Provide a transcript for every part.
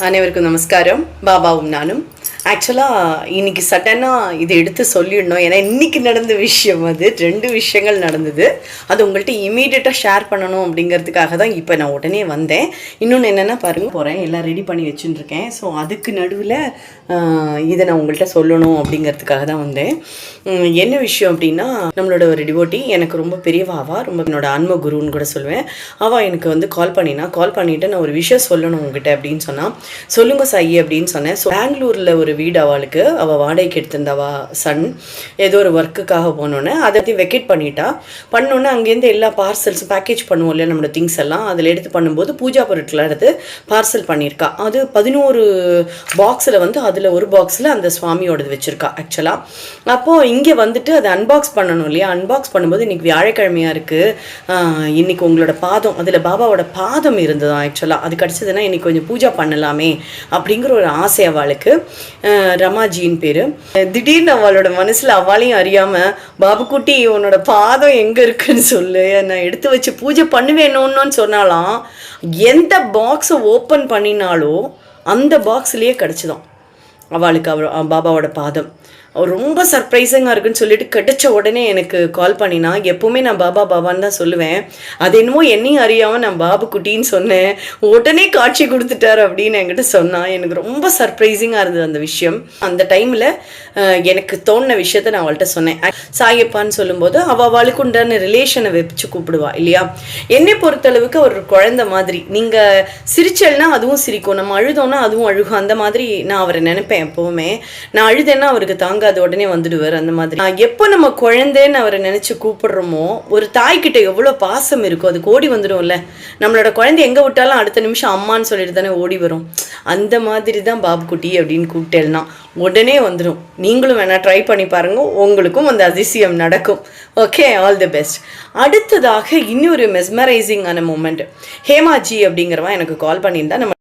அனைவருக்கும் நமஸ்காரம். பாபாவும் நானும் ஆக்சுவலாக இன்றைக்கி சடனாக இதை எடுத்து சொல்லிடணும். ஏன்னா இன்றைக்கி நடந்த விஷயம் அது 2 விஷயங்கள் நடந்தது. அது உங்கள்கிட்ட இமீடியட்டாக ஷேர் பண்ணணும் அப்படிங்கிறதுக்காக தான் இப்போ நான் உடனே வந்தேன். இன்னொன்று என்னென்னா பாருங்கள், போகிறேன் எல்லாம் ரெடி பண்ணி வச்சுட்டுருக்கேன். ஸோ அதுக்கு நடுவில் இதை நான் உங்கள்கிட்ட சொல்லணும் அப்படிங்கிறதுக்காக தான் வந்தேன். என்ன விஷயம் அப்படின்னா, நம்மளோட ஒரு டிவோட்டி, எனக்கு ரொம்ப பெரியவாவா, ரொம்ப என்னோட ஆன்ம குருன்னு கூட சொல்லுவேன். அவள் எனக்கு வந்து கால் பண்ணிவிட்டு நான் ஒரு விஷயம் சொல்லணும் உங்ககிட்ட அப்படின்னு சொன்னால், சொல்லுங்கள் சாயி அப்படின்னு சொன்னேன். ஸோ பெங்களூரில் ஒரு வீடு அவளுக்கு, அவள் வாடகைக்கு எடுத்திருந்தவா சன் ஏதோ ஒரு ஒர்க்குக்காக போனோன்னே அதை வெக்கேட் பண்ணோன்னே அங்கேருந்து எல்லா பார்சல்ஸ் பேக்கேஜ் பண்ணுவோம் இல்லையா, நம்மளோட திங்ஸ் எல்லாம் அதில் எடுத்து பண்ணும்போது பூஜா பொருட்களை எடுத்து பார்சல் பண்ணியிருக்கா. அது 11 பாக்ஸில் வந்து அதில் ஒரு பாக்ஸில் அந்த சுவாமியோடது வச்சுருக்கா ஆக்சுவலாக. அப்போது இங்கே வந்துட்டு அதை அன்பாக்ஸ் பண்ணணும் இல்லையா, அன்பாக்ஸ் பண்ணும்போது இன்றைக்கி வியாழக்கிழமையாக இருக்குது, இன்றைக்கி உங்களோட பாதம், அதில் பாபாவோட பாதம் இருந்ததான் ஆக்சுவலாக. அது கிடச்சதுன்னா இன்றைக்கி கொஞ்சம் பூஜா பண்ணலாமே அப்படிங்கிற ஒரு ஆசை அவளுக்கு. ரமாஜின்னு பேர். திடீர்னு அவளோட மனசில் அவளையும் அறியாமல், பாபுக்குட்டி உன்னோட பாதம் எங்கே இருக்குன்னு சொல்லு, நான் எடுத்து வச்சு பூஜை பண்ணுவேணுன்னு சொன்னாலாம். எந்த பாக்ஸை ஓப்பன் பண்ணினாலோ அந்த பாக்ஸ்லேயே கிடச்சிதான் அவளுக்கு பாபாவோட பாதம். ரொம்ப சர்ப்ரைசிங்காக இருக்குன்னு சொல்லிட்டு கிடைச்ச உடனே எனக்கு கால் பண்ணினா. எப்போவுமே நான் பாபான்னு தான் சொல்லுவேன். அது என்னமோ என்னையும் அறியாமல் நான் பாபு குட்டின்னு சொன்னேன். உடனே காட்சி கொடுத்துட்டார் அப்படின்னு என்கிட்ட சொன்னான். எனக்கு ரொம்ப சர்ப்ரைசிங்காக இருந்தது அந்த விஷயம். அந்த டைமில் எனக்கு தோணின விஷயத்த நான் அவள்கிட்ட சொன்னேன். சாயப்பான்னு சொல்லும்போது அவளுக்கு உண்டான ரிலேஷனை வச்சு கூப்பிடுவா இல்லையா. என்னை பொறுத்தளவுக்கு ஒரு குழந்தை மாதிரி. நீங்கள் சிரிச்சல்னா அதுவும் சிரிக்கும், நம்ம அழுதோன்னா அதுவும் அழுகும். அந்த மாதிரி நான் அவரை நினைப்பேன் எப்போவுமே. நான் அழுதேன்னா அவருக்கு தாங்க அது உடனே வந்துடுவார். அந்த மாதிரி எப்போ நம்ம குழந்தைன்னு அவரை நினைச்சு கூப்பிடுறோமோ, ஒரு தாய்கிட்ட எவ்வளோ பாசம் இருக்கும் அது ஓடி வந்துடும்ல. நம்மளோட குழந்தை எங்கே விட்டாலும் அடுத்த நிமிஷம் அம்மான்னு சொல்லிட்டு தானே ஓடி வரும். அந்த மாதிரி தான் பாபுக்குட்டி அப்படின்னு கூப்பிட்டேன்னா உடனே வந்துடும். நீங்களும் வேணா ட்ரை பண்ணி பாருங்க, உங்களுக்கும் அந்த அதிசயம் நடக்கும். Okay, all the best. அடுத்ததாக இன்னொரு மெஸ்மரைசிங்கான மூமெண்ட். ஹேமாஜி அப்படிங்கிறவன் எனக்கு கால் பண்ணியிருந்தா. நம்ம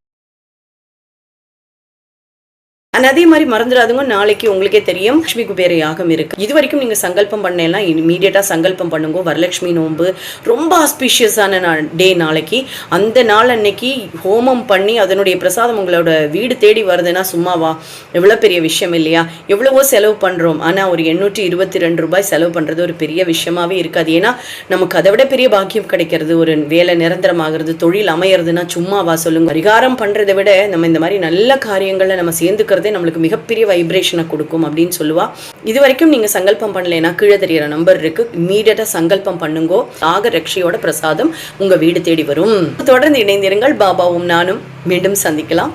அதே மாதிரி மறந்துடாதுங்க, நாளைக்கு உங்களுக்கே தெரியும் லட்சுமி குபேர யாகம் இருக்கு. இது வரைக்கும் நீங்க சங்கல்பம் பண்ணலாம், இமீடியட்டா சங்கல்பம் பண்ணுங்க. வரலட்சுமி நோன்பு ரொம்ப ஆஸ்பீஷியஸான டே நாளைக்கு. அந்த நாள் அன்னைக்கு ஹோமம் பண்ணி அதனுடைய பிரசாதம் உங்களோட வீடு தேடி வருதுன்னா சும்மாவா, எவ்வளோ பெரிய விஷயம் இல்லையா. எவ்வளவோ செலவு பண்ணுறோம், ஆனால் ஒரு 822 ரூபாய் செலவு பண்ணுறது ஒரு பெரிய விஷயமாவே இருக்காது. ஏன்னா நமக்கு அதை விட பெரிய பாக்கியம் கிடைக்கிறது, ஒரு வேலை நிரந்தரமாகிறது, தொழில் அமையறதுன்னா சும்மாவா சொல்லுங்க. பரிகாரம் பண்ணுறதை விட நம்ம இந்த மாதிரி நல்ல காரியங்களை நம்ம சேர்ந்துக்கிறது நம்மளுக்கு மிகப்பெரிய வைப்ரேஷனை கொடுக்கும் அப்படின்னு சொல்லுவா. இது வரைக்கும் நீங்க சங்கல்பம் பண்ணலைன்னா கீழே தெரியற நம்பர் இருக்கு, இமீடியட்டா சங்கல்பம் பண்ணுங்கோ. ஆக ரக்ஷியோட பிரசாதம் உங்க வீடு தேடி வரும். தொடர்ந்து இணைந்திருங்கள். பாபாவும் நானும் மீண்டும் சந்திக்கலாம்.